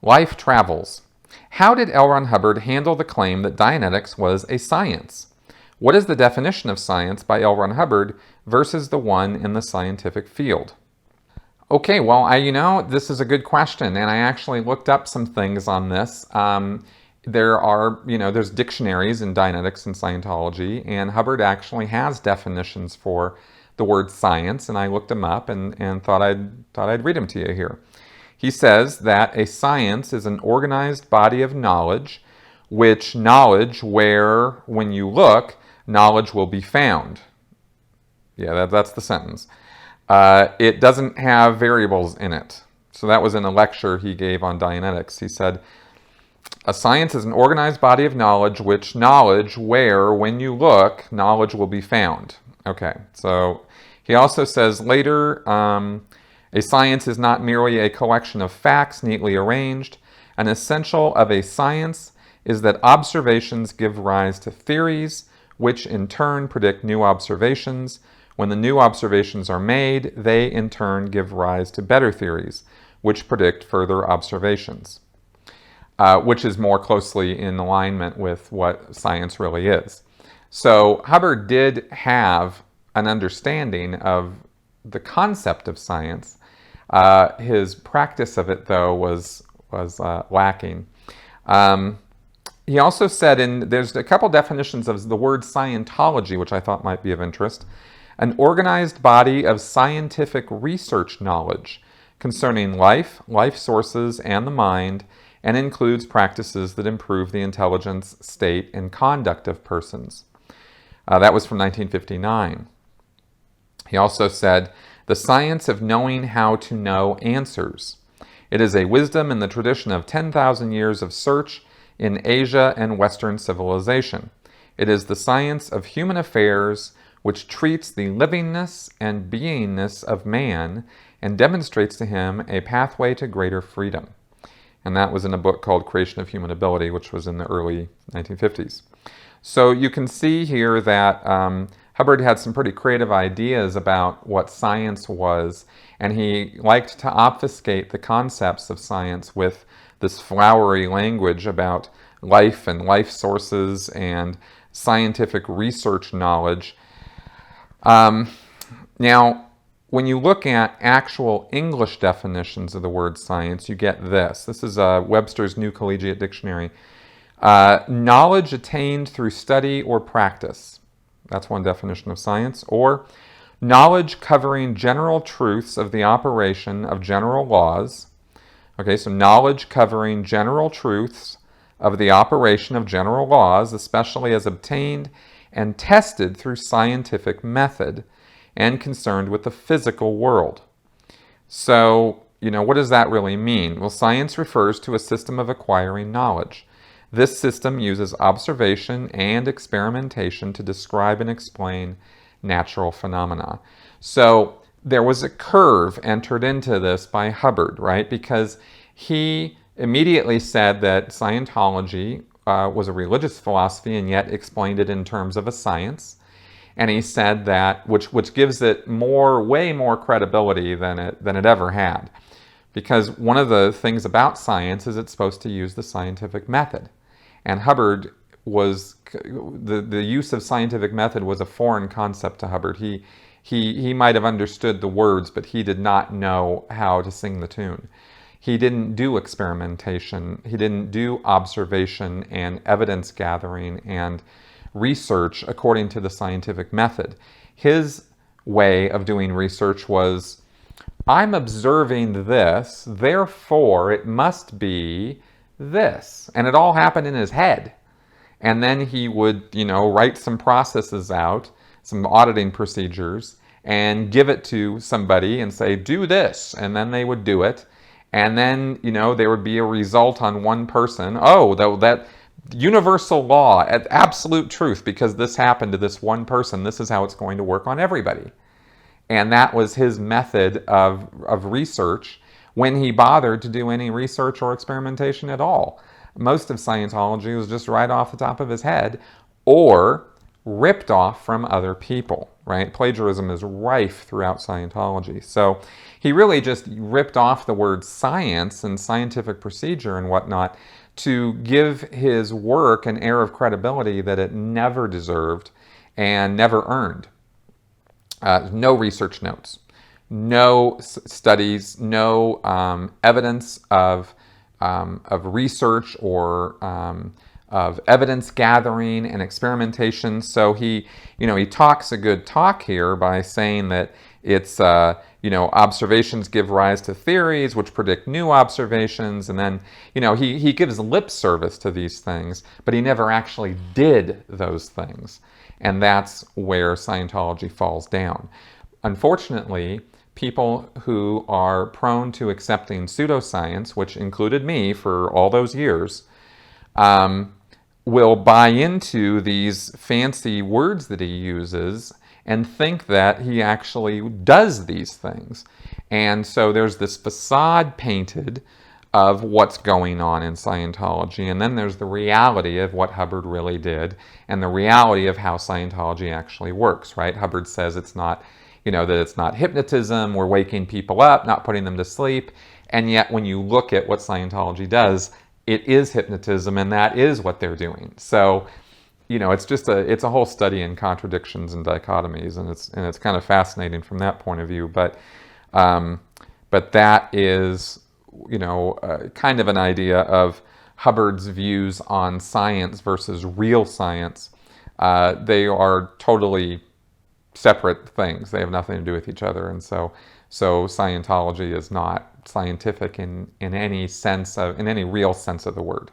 Life travels. How did L. Ron Hubbard handle the claim that Dianetics was a science? What is the definition of science by L. Ron Hubbard versus the one in the scientific field? Okay, well, this is a good question, and I actually looked up some things on this. There's dictionaries in Dianetics and Scientology, and Hubbard actually has definitions for the word science, and I looked them up and thought I'd read them to you here. He says that a science is an organized body of knowledge, where, when you look, knowledge will be found. Yeah, that's the sentence. It doesn't have variables in it. So that was in a lecture he gave on Dianetics. He said, a science is an organized body of knowledge, where, when you look, knowledge will be found. Okay, so he also says later, a science is not merely a collection of facts neatly arranged. An essential of a science is that observations give rise to theories, which in turn predict new observations. When the new observations are made, they in turn give rise to better theories, which predict further observations, which is more closely in alignment with what science really is. So Hubbard did have an understanding of the concept of science. His practice of it, though, was lacking. He also said, there's a couple definitions of the word Scientology, which I thought might be of interest. An organized body of scientific research knowledge concerning life sources, and the mind, and includes practices that improve the intelligence, state, and conduct of persons. That was from 1959. He also said, the science of knowing how to know answers. It is a wisdom in the tradition of 10,000 years of search in Asia and Western civilization. It is the science of human affairs, which treats the livingness and beingness of man and demonstrates to him a pathway to greater freedom. And that was in a book called Creation of Human Ability, which was in the early 1950s. So you can see here that Hubbard had some pretty creative ideas about what science was, and he liked to obfuscate the concepts of science with this flowery language about life and life sources and scientific research knowledge. Now, when you look at actual English definitions of the word science, you get this. This is Webster's New Collegiate Dictionary. Knowledge attained through study or practice. That's one definition of science. Or knowledge covering general truths of the operation of general laws. Okay, so knowledge covering general truths of the operation of general laws, especially as obtained and tested through scientific method and concerned with the physical world. So, what does that really mean? Well, science refers to a system of acquiring knowledge. This system uses observation and experimentation to describe and explain natural phenomena. So there was a curve entered into this by Hubbard, right? Because he immediately said that Scientology was a religious philosophy and yet explained it in terms of a science. And he said that, which gives it way more credibility than it ever had. Because one of the things about science is it's supposed to use the scientific method. And Hubbard the use of scientific method was a foreign concept to Hubbard. He might have understood the words, but he did not know how to sing the tune. He didn't do experimentation. He didn't do observation and evidence gathering and research according to the scientific method. His way of doing research was, I'm observing this, therefore it must be this. And it all happened in his head. And then he would, write some processes out, some auditing procedures, and give it to somebody and say, do this. And then they would do it. And then, there would be a result on one person. Oh, that universal law, absolute truth, because this happened to this one person. This is how it's going to work on everybody. And that was his method of research when he bothered to do any research or experimentation at all. Most of Scientology was just right off the top of his head or ripped off from other people. right? Plagiarism is rife throughout Scientology. So he really just ripped off the word science and scientific procedure and whatnot to give his work an air of credibility that it never deserved and never earned. No research notes, no studies, no evidence of research or of evidence gathering and experimentation. So he talks a good talk here by saying that it's, observations give rise to theories which predict new observations. And then, he gives lip service to these things, but he never actually did those things. And that's where Scientology falls down. Unfortunately, people who are prone to accepting pseudoscience, which included me for all those years, will buy into these fancy words that he uses and think that he actually does these things. And so there's this facade painted of what's going on in Scientology, and then there's the reality of what Hubbard really did and the reality of how Scientology actually works, right? Hubbard says it's not, that it's not hypnotism, we're waking people up, not putting them to sleep, and yet when you look at what Scientology does, it is hypnotism, and that is what they're doing. So, it's a whole study in contradictions and dichotomies, and it's kind of fascinating from that point of view. But that is, kind of an idea of Hubbard's views on science versus real science. They are totally separate things. They have nothing to do with each other, and so Scientology is not scientific in any sense of, in any real sense of the word.